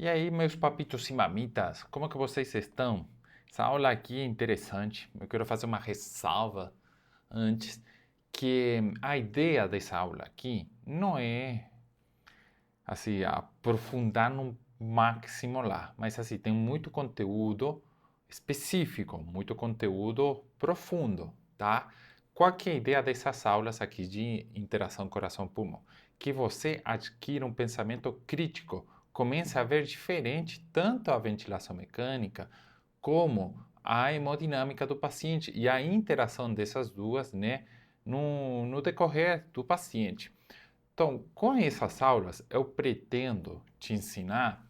E aí, meus papitos e mamitas, como que vocês estão? Essa aula aqui é interessante. Eu quero fazer uma ressalva antes, que a ideia dessa aula aqui não é, assim, aprofundar no máximo lá, mas, assim, tem muito conteúdo específico, muito conteúdo profundo, tá? Qual que é a ideia dessas aulas aqui de interação coração-pulmão? Que você adquira um pensamento crítico, comece a ver diferente tanto a ventilação mecânica como a hemodinâmica do paciente e a interação dessas duas, né, no decorrer do paciente. Então, com essas aulas, eu pretendo te ensinar,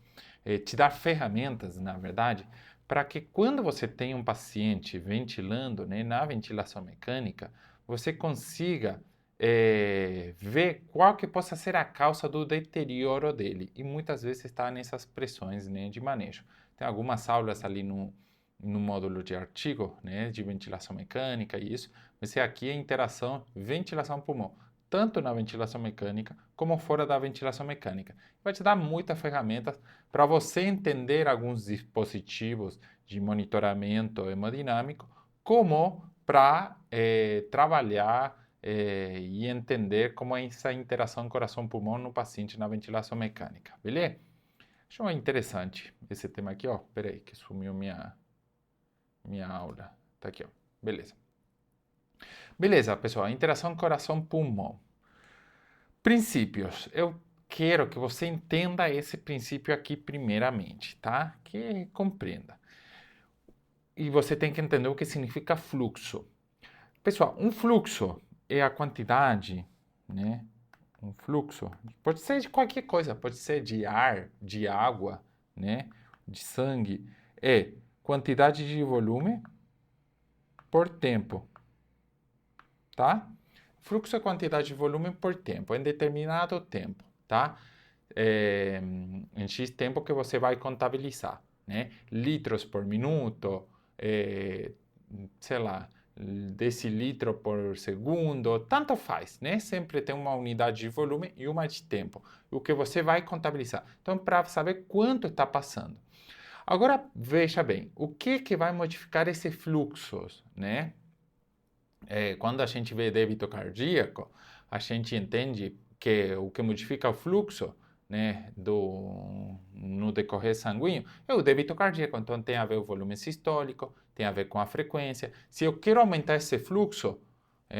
te dar ferramentas, na verdade, para que quando você tem um paciente ventilando, né, na ventilação mecânica, você consiga ver qual que possa ser a causa do deterioro dele. E muitas vezes está nessas pressões, né, de manejo. Tem algumas aulas ali no módulo de artigo, né, de ventilação mecânica e isso, mas aqui é interação ventilação-pulmão tanto na ventilação mecânica como fora da ventilação mecânica. Vai te dar muitas ferramentas para você entender alguns dispositivos de monitoramento hemodinâmico, como para trabalhar e entender como é essa interação coração-pulmão no paciente na ventilação mecânica, beleza? Acho interessante esse tema aqui, ó. Peraí, que sumiu minha aula. Tá aqui, ó. Beleza. Beleza, pessoal. Interação coração-pulmão. Princípios. Eu quero que você entenda esse princípio aqui primeiramente, tá? Que compreenda. E você tem que entender o que significa fluxo. Pessoal, um fluxo é a quantidade, né? Um fluxo pode ser de qualquer coisa, pode ser de ar, de água, né? De sangue. É quantidade de volume por tempo, tá? Fluxo é quantidade de volume por tempo, em determinado tempo, tá? Em X tempo que você vai contabilizar, né? Litros por minuto, sei lá, decilitro por segundo, tanto faz, né? Sempre tem uma unidade de volume e uma de tempo, o que você vai contabilizar. Então, para saber quanto está passando. Agora, veja bem, o que vai modificar esse fluxo, né? Quando a gente vê débito cardíaco, a gente entende que o que modifica o fluxo, né, no decorrer sanguíneo é o débito cardíaco. Então, tem a ver o volume sistólico, tem a ver com a frequência. Se eu quero aumentar esse fluxo,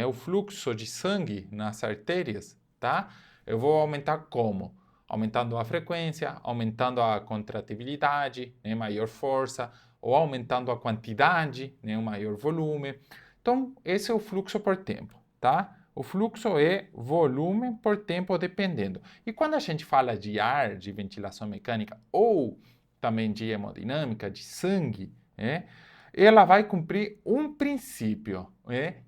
o fluxo de sangue nas artérias, tá? Eu vou aumentar como? Aumentando a frequência, aumentando a contratibilidade, né, maior força, ou aumentando a quantidade, né, um maior volume. Então, esse é o fluxo por tempo, tá? O fluxo é volume por tempo dependendo. E quando a gente fala de ar, de ventilação mecânica ou também de hemodinâmica, de sangue, ela vai cumprir um princípio,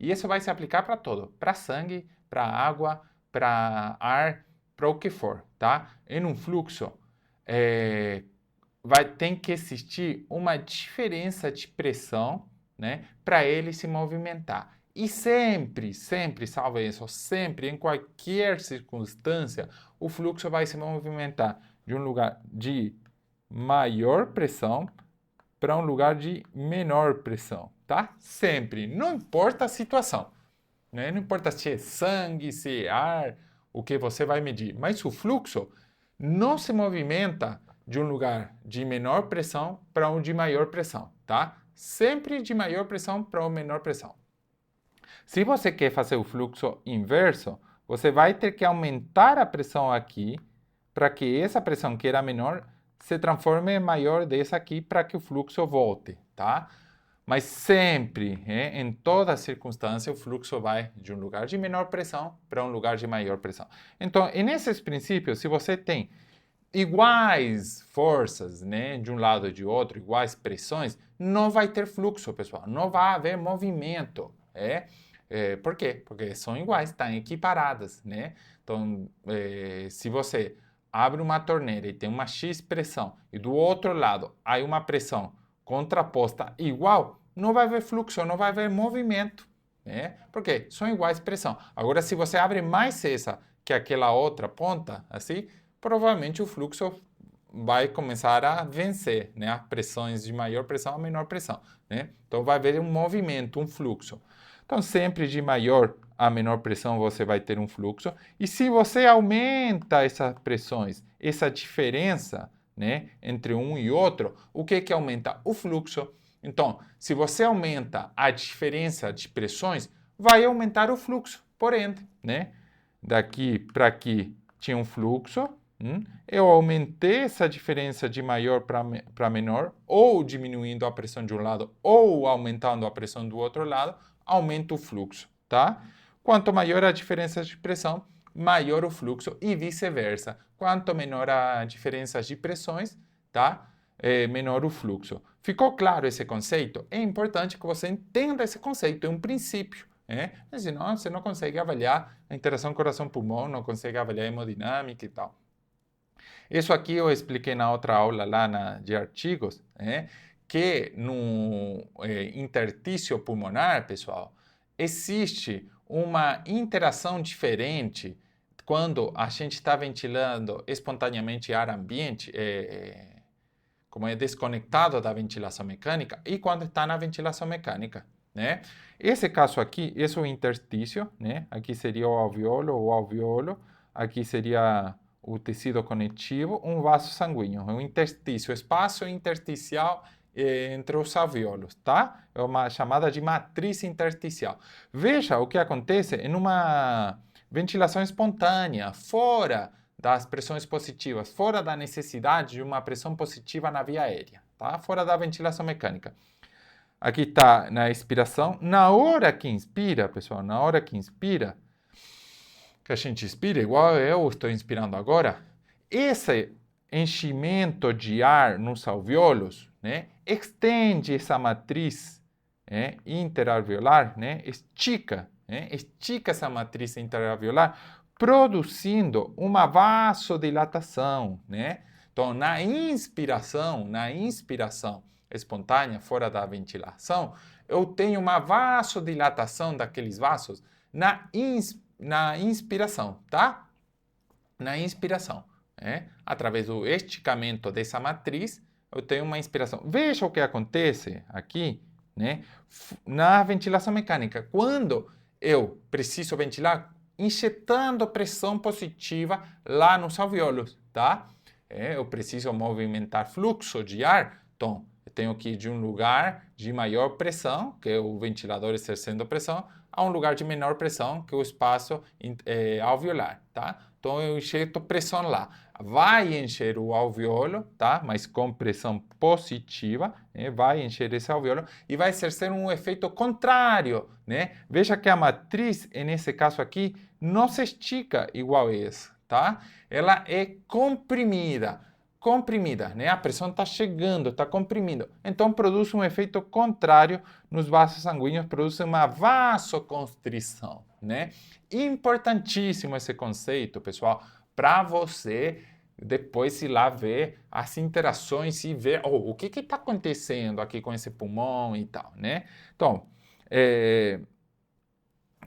e isso vai se aplicar para todo, para sangue, para água, para ar, para o que for, tá? Em um fluxo, tem que existir uma diferença de pressão, né, para ele se movimentar. E sempre, sempre, salve isso, sempre, em qualquer circunstância, o fluxo vai se movimentar de um lugar de maior pressão para um lugar de menor pressão, tá? Sempre, não importa a situação, né? Não importa se é sangue, se é ar, o que você vai medir, mas o fluxo não se movimenta de um lugar de menor pressão para um de maior pressão, tá? Sempre de maior pressão para uma menor pressão. Se você quer fazer o fluxo inverso, você vai ter que aumentar a pressão aqui para que essa pressão que era menor se transforme em maior dessa aqui para que o fluxo volte, tá? Mas sempre, em toda circunstância, o fluxo vai de um lugar de menor pressão para um lugar de maior pressão. Então, nesses princípios, se você tem iguais forças, né, de um lado e de outro, iguais pressões, não vai ter fluxo, pessoal. Não vai haver movimento. Por quê? Porque são iguais, estão equiparadas, né? Então, se você abre uma torneira e tem uma X pressão e do outro lado há uma pressão contraposta igual, não vai haver fluxo, não vai haver movimento, né? Porque são iguais pressão. Agora, se você abre mais essa que aquela outra ponta, assim, provavelmente o fluxo vai começar a vencer, né? As pressões de maior pressão a menor pressão, né? Então vai haver um movimento, um fluxo. Então sempre de maior a menor pressão você vai ter um fluxo. E se você aumenta essas pressões, essa diferença, né, entre um e outro, o que aumenta? O fluxo. Então, se você aumenta a diferença de pressões, vai aumentar o fluxo, por ende, né? Daqui para aqui tinha um fluxo, eu aumentei essa diferença de maior para menor, ou diminuindo a pressão de um lado, ou aumentando a pressão do outro lado, aumenta o fluxo, tá? Quanto maior a diferença de pressão, maior o fluxo e vice-versa. Quanto menor a diferença de pressões, tá? Menor o fluxo. Ficou claro esse conceito? É importante que você entenda esse conceito, é um princípio. Senão você não consegue avaliar a interação coração-pulmão, não consegue avaliar a hemodinâmica e tal. Isso aqui eu expliquei na outra aula lá de artigos, que no interstício pulmonar, pessoal, existe uma interação diferente quando a gente está ventilando espontaneamente ar ambiente, como é desconectado da ventilação mecânica, e quando está na ventilação mecânica, né? Esse caso aqui, esse é o interstício, né? Aqui seria o alveolo, aqui seria o tecido conectivo, um vaso sanguíneo, um interstício, espaço intersticial entre os alveolos, tá? É uma chamada de matriz intersticial. Veja o que acontece em uma ventilação espontânea, fora das pressões positivas, fora da necessidade de uma pressão positiva na via aérea, tá? Fora da ventilação mecânica. Aqui está na expiração. Na hora que inspira, pessoal, na hora que inspira, que a gente inspira, igual eu estou inspirando agora, esse enchimento de ar nos alveolos, né, estende essa matriz interalveolar, estica essa matriz interalveolar, produzindo uma vasodilatação, Então, na inspiração espontânea, fora da ventilação, eu tenho uma vasodilatação daqueles vasos na inspiração, tá? Na inspiração, através do esticamento dessa matriz, eu tenho uma inspiração. Veja o que acontece aqui, na ventilação mecânica. Quando eu preciso ventilar, injetando pressão positiva lá nos alveolos, tá? Eu preciso movimentar fluxo de ar, então eu tenho que ir de um lugar de maior pressão, que é o ventilador exercendo pressão, a um lugar de menor pressão, que é o espaço alveolar, tá? Então eu injeto pressão lá. Vai encher o alveolo, tá? Mas com pressão positiva, vai encher esse alveolo e vai exercer um efeito contrário, Veja que a matriz, nesse caso aqui, não se estica igual esse, tá? Ela é comprimida, A pressão está chegando, está comprimindo. Então produz um efeito contrário nos vasos sanguíneos, produz uma vasoconstrição, Importantíssimo esse conceito, pessoal, para você depois ir lá ver as interações e ver o que está acontecendo aqui com esse pulmão e tal, Então,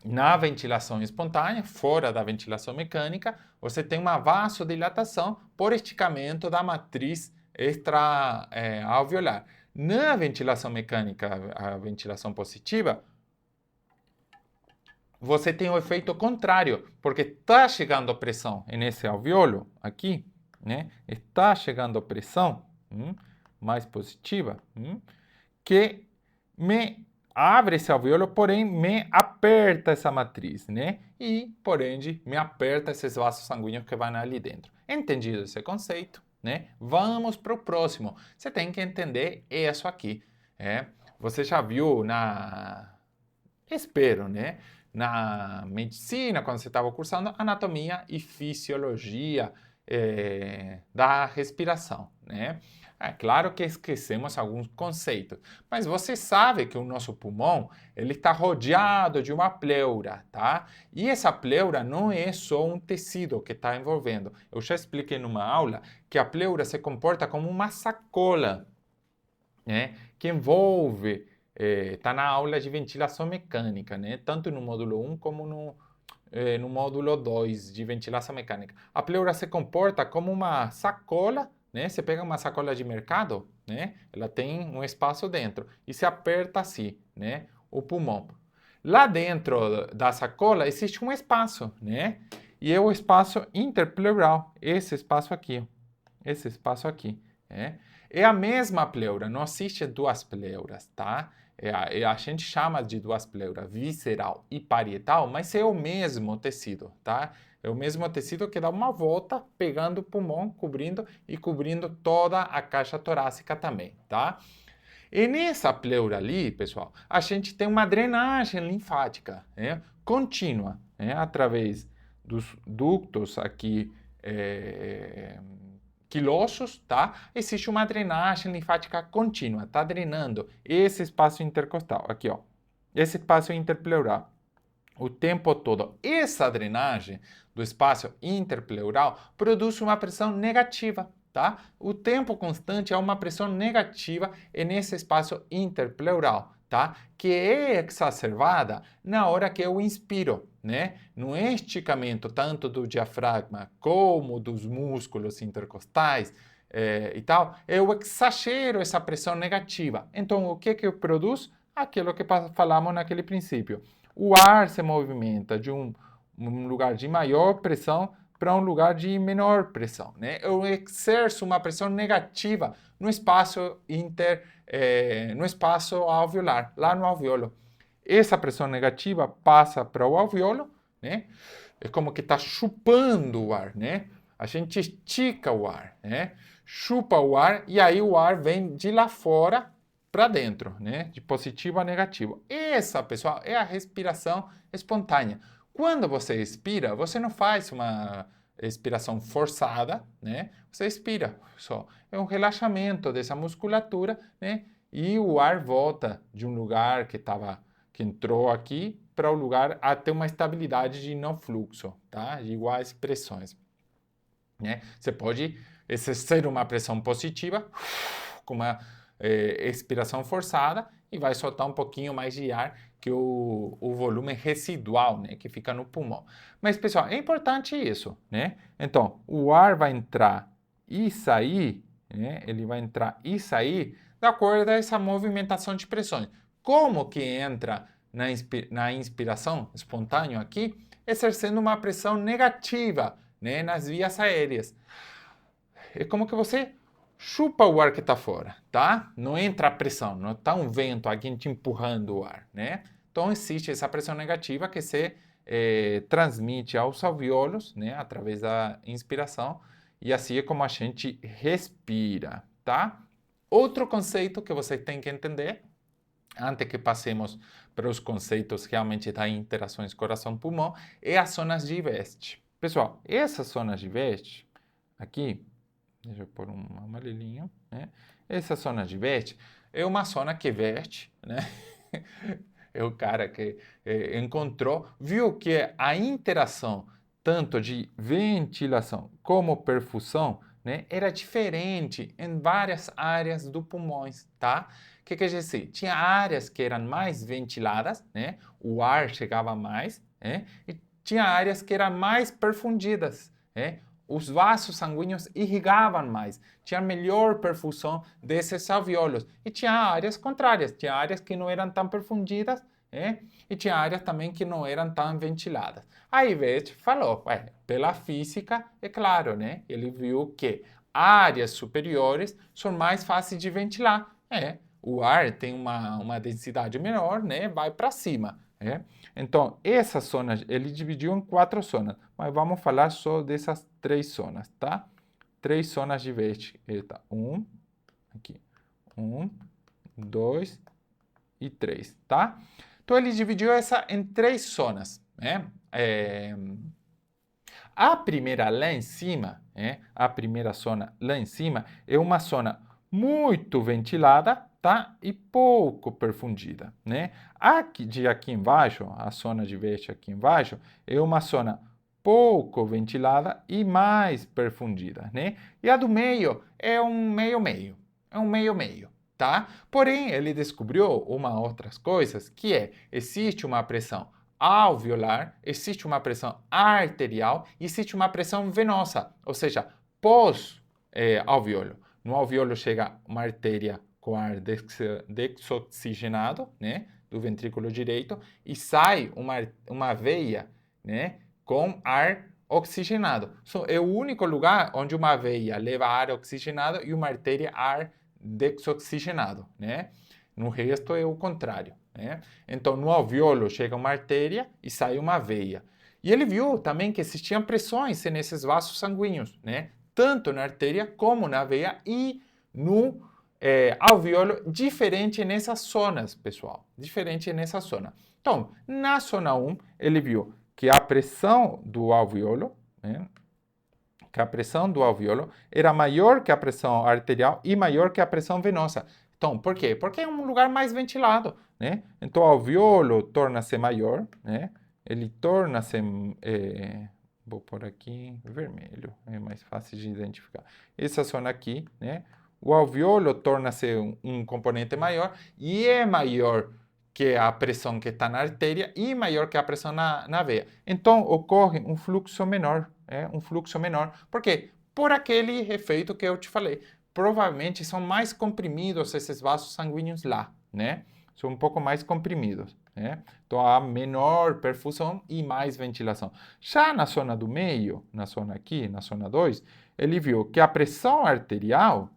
na ventilação espontânea, fora da ventilação mecânica, você tem uma vasodilatação por esticamento da matriz extra-alveolar. Na ventilação mecânica, a ventilação positiva, você tem o efeito contrário, porque está chegando pressão nesse alveolo aqui, Está chegando pressão mais positiva, que me abre esse alveolo, porém me aperta essa matriz, E, por ende, me aperta esses vasos sanguíneos que vão ali dentro. Entendido esse conceito, Vamos para o próximo. Você tem que entender isso aqui, Você já viu espero, na medicina, quando você estava cursando anatomia e fisiologia da respiração, É claro que esquecemos alguns conceitos, mas você sabe que o nosso pulmão ele está rodeado de uma pleura, tá? E essa pleura não é só um tecido que está envolvendo. Eu já expliquei numa aula que a pleura se comporta como uma sacola, que envolve, está na aula de ventilação mecânica, tanto no módulo 1 como no módulo 2 de ventilação mecânica. A pleura se comporta como uma sacola, né? Você pega uma sacola de mercado, né? Ela tem um espaço dentro e se aperta assim, né? O pulmão. Lá dentro da sacola existe um espaço, né? E é o espaço interpleural, esse espaço aqui, esse espaço aqui, né? É a mesma pleura, não existe duas pleuras, tá? A gente chama de duas pleuras, visceral e parietal, mas é o mesmo tecido, tá? É o mesmo tecido que dá uma volta, pegando o pulmão, cobrindo e cobrindo toda a caixa torácica também, tá? E nessa pleura ali, pessoal, a gente tem uma drenagem linfática, né, contínua, né, através dos ductos aqui quilosos, tá? Existe uma drenagem linfática contínua, tá drenando esse espaço intercostal, aqui, ó, esse espaço interpleural o tempo todo. Essa drenagem do espaço interpleural produz uma pressão negativa, tá? O tempo constante é uma pressão negativa nesse espaço interpleural, tá? Que é exacerbada na hora que eu inspiro, né? No esticamento tanto do diafragma como dos músculos intercostais e tal, eu exagero essa pressão negativa. Então, o que eu produzo? Aquilo que falamos naquele princípio. O ar se movimenta de um lugar de maior pressão para um lugar de menor pressão, né? Eu exerço uma pressão negativa no espaço no espaço alveolar, lá no alveolo. Essa pressão negativa passa para o alveolo, né? É como que está chupando o ar, né? A gente estica o ar, né? Chupa o ar e aí o ar vem de lá fora para dentro, né? De positivo a negativo. Essa, pessoal, é a respiração espontânea. Quando você expira, você não faz uma expiração forçada, né? Você expira só. É um relaxamento dessa musculatura, né? E o ar volta de um lugar que entrou aqui para o lugar a ter uma estabilidade de não fluxo, tá? De iguais pressões, né? Você pode exercer uma pressão positiva com uma expiração forçada e vai soltar um pouquinho mais de ar que o volume residual, né, que fica no pulmão. Mas, pessoal, é importante isso, né? Então, o ar vai entrar e sair, né? Ele vai entrar e sair de acordo com essa movimentação de pressões. Como que entra na inspiração espontânea aqui? Exercendo uma pressão negativa, né, nas vias aéreas. É como que você chupa o ar que está fora, tá? Não entra a pressão, não está um vento, alguém te empurrando o ar, né? Então existe essa pressão negativa que se transmite aos alvéolos, né? Através da inspiração e assim é como a gente respira, tá? Outro conceito que você tem que entender, antes que passemos para os conceitos realmente das interações coração-pulmão, é as zonas de West. Pessoal, essas zonas de West, aqui, deixa eu pôr um amarelinho, né? Essa zona de veste é uma zona que veste, né? É o cara que encontrou, viu que a interação tanto de ventilação como perfusão, né, era diferente em várias áreas do pulmões, tá? O que quer dizer? Tinha áreas que eram mais ventiladas, né? O ar chegava mais, né? E tinha áreas que eram mais perfundidas, né? Os vasos sanguíneos irrigavam mais, tinha melhor perfusão desses alvéolos. E tinha áreas contrárias, tinha áreas que não eram tão perfundidas, né? E tinha áreas também que não eram tão ventiladas. Aí West falou, pela física, é claro, né? Ele viu que áreas superiores são mais fáceis de ventilar. O ar tem uma densidade menor, né? Vai para cima. Então, essa zona, ele dividiu em 4 zonas, mas vamos falar só dessas 3 zonas, tá? 3 zonas de veste. Eita, 1, aqui, 1, 2 e 3, tá? Então, ele dividiu essa em 3 zonas, né? A primeira lá em cima, a primeira zona lá em cima, é uma zona muito ventilada, tá? E pouco perfundida, né? Aqui embaixo, a zona de veste aqui embaixo, é uma zona pouco ventilada e mais perfundida, né? E a do meio é um meio-meio, tá? Porém, ele descobriu uma outras coisas, que existe uma pressão alveolar, existe uma pressão arterial e existe uma pressão venosa, ou seja, pós alvéolo. No alvéolo chega uma artéria com ar desoxigenado, né, do ventrículo direito, e sai uma veia, né, com ar oxigenado. É o único lugar onde uma veia leva ar oxigenado e uma artéria ar desoxigenado, né? No resto é o contrário, né? Então, no alvéolo chega uma artéria e sai uma veia. E ele viu também que existiam pressões nesses vasos sanguíneos, né? Tanto na artéria como na veia e no alvéolo, diferente nessas zonas, pessoal. Diferente nessa zona. Então, na zona 1, ele viu que a pressão do alvéolo, né, que a pressão do alvéolo era maior que a pressão arterial e maior que a pressão venosa. Então, por quê? Porque é um lugar mais ventilado, né? Então, o alvéolo torna-se maior, né? Ele torna-se, vou pôr aqui vermelho, é mais fácil de identificar. Essa zona aqui, né? O alvéolo torna-se um componente maior e é maior que a pressão que está na artéria e maior que a pressão na veia. Então, ocorre um fluxo menor, um fluxo menor. Por quê? Por aquele efeito que eu te falei. Provavelmente são mais comprimidos esses vasos sanguíneos lá, né? São um pouco mais comprimidos, né? Então, há menor perfusão e mais ventilação. Já na zona do meio, na zona aqui, na zona 2, ele viu que a pressão arterial,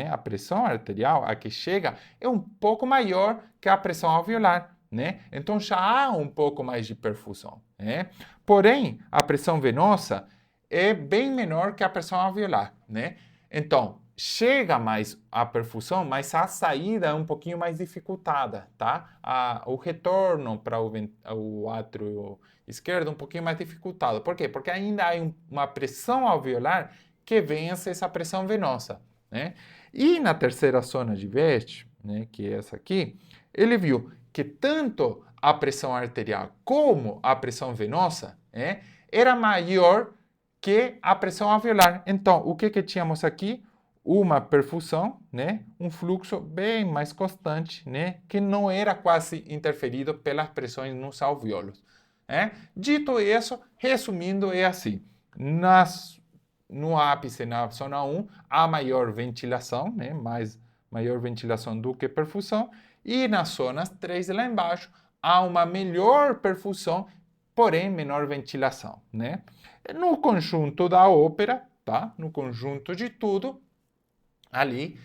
a pressão arterial, a que chega, é um pouco maior que a pressão alveolar, né? Então já há um pouco mais de perfusão, né? Porém, a pressão venosa é bem menor que a pressão alveolar, né? Então, chega mais a perfusão, mas a saída é um pouquinho mais dificultada, tá? O retorno para o átrio esquerdo é um pouquinho mais dificultado. Por quê? Porque ainda há uma pressão alveolar que vence essa pressão venosa, né? E na terceira zona de West, né, que é essa aqui, ele viu que tanto a pressão arterial como a pressão venosa era maior que a pressão alveolar. Então, o que tínhamos aqui? Uma perfusão, né, um fluxo bem mais constante, né, que não era quase interferido pelas pressões nos alvéolos. Dito isso, resumindo, é assim. No ápice, na zona 1, há maior ventilação, né? Maior ventilação do que perfusão. E nas zonas 3 lá embaixo, há uma melhor perfusão, porém menor ventilação, né? No conjunto da ópera, tá? No conjunto de tudo, ali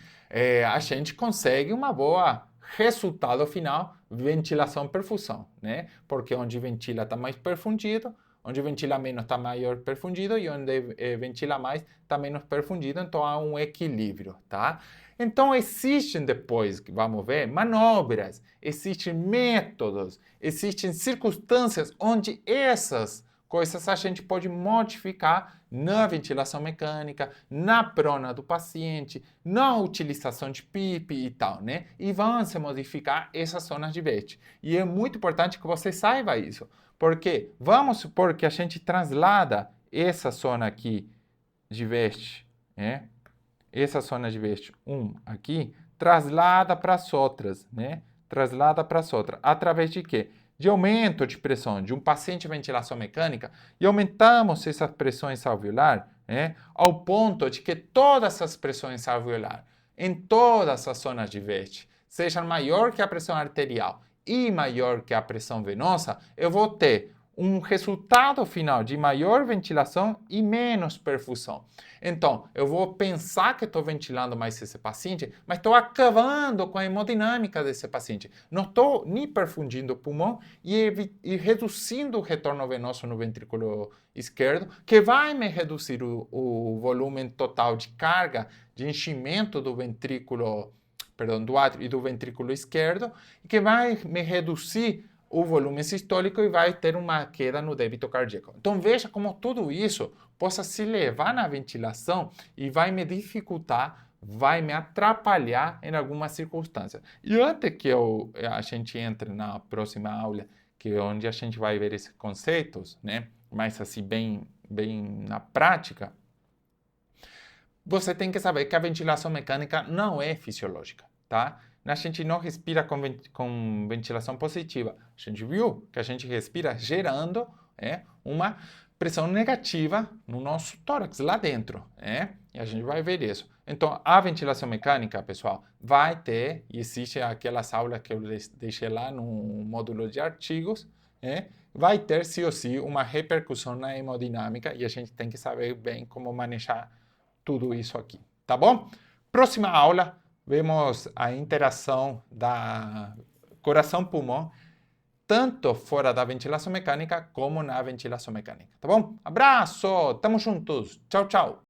a gente consegue uma boa resultado final, ventilação-perfusão, né? Porque onde ventila está mais perfundido, onde ventila menos está maior perfundido e onde ventila mais está menos perfundido, então há um equilíbrio, tá? Então existem depois, vamos ver, manobras, existem métodos, existem circunstâncias onde essas coisas a gente pode modificar na ventilação mecânica, na prona do paciente, na utilização de PIP e tal, né? E vão se modificar essas zonas de West. E é muito importante que você saiba isso. Porque vamos supor que a gente translada essa zona aqui de West, essa zona de West 1 aqui, traslada para as outras, né? Traslada para as outras. Através de quê? De aumento de pressão de um paciente de ventilação mecânica e aumentamos essas pressões alveolar, ao ponto de que todas essas pressões alveolar em todas as zonas de West sejam maior que a pressão arterial e maior que a pressão venosa, eu vou ter um resultado final de maior ventilação e menos perfusão. Então, eu vou pensar que estou ventilando mais esse paciente, mas estou acabando com a hemodinâmica desse paciente. Não estou nem perfundindo o pulmão e reduzindo o retorno venoso no ventrículo esquerdo, que vai me reduzir o volume total de carga, de enchimento do ventrículo, do átrio e do ventrículo esquerdo, e que vai me reduzir o volume sistólico e vai ter uma queda no débito cardíaco. Então veja como tudo isso possa se levar na ventilação e vai me dificultar, vai me atrapalhar em algumas circunstâncias. E antes que a gente entre na próxima aula, que é onde a gente vai ver esses conceitos, né, mais assim bem na prática, você tem que saber que a ventilação mecânica não é fisiológica, tá? A gente não respira com ventilação positiva. A gente viu que a gente respira gerando uma pressão negativa no nosso tórax, lá dentro. E a gente vai ver isso. Então, a ventilação mecânica, pessoal, vai ter, e existe aquelas aulas que eu deixei lá no módulo de artigos, vai ter, sim ou sim, uma repercussão na hemodinâmica e a gente tem que saber bem como manejar tudo isso aqui, tá bom? Próxima aula, vemos a interação da coração-pulmão, tanto fora da ventilação mecânica como na ventilação mecânica, tá bom? Abraço, tamo juntos, tchau, tchau!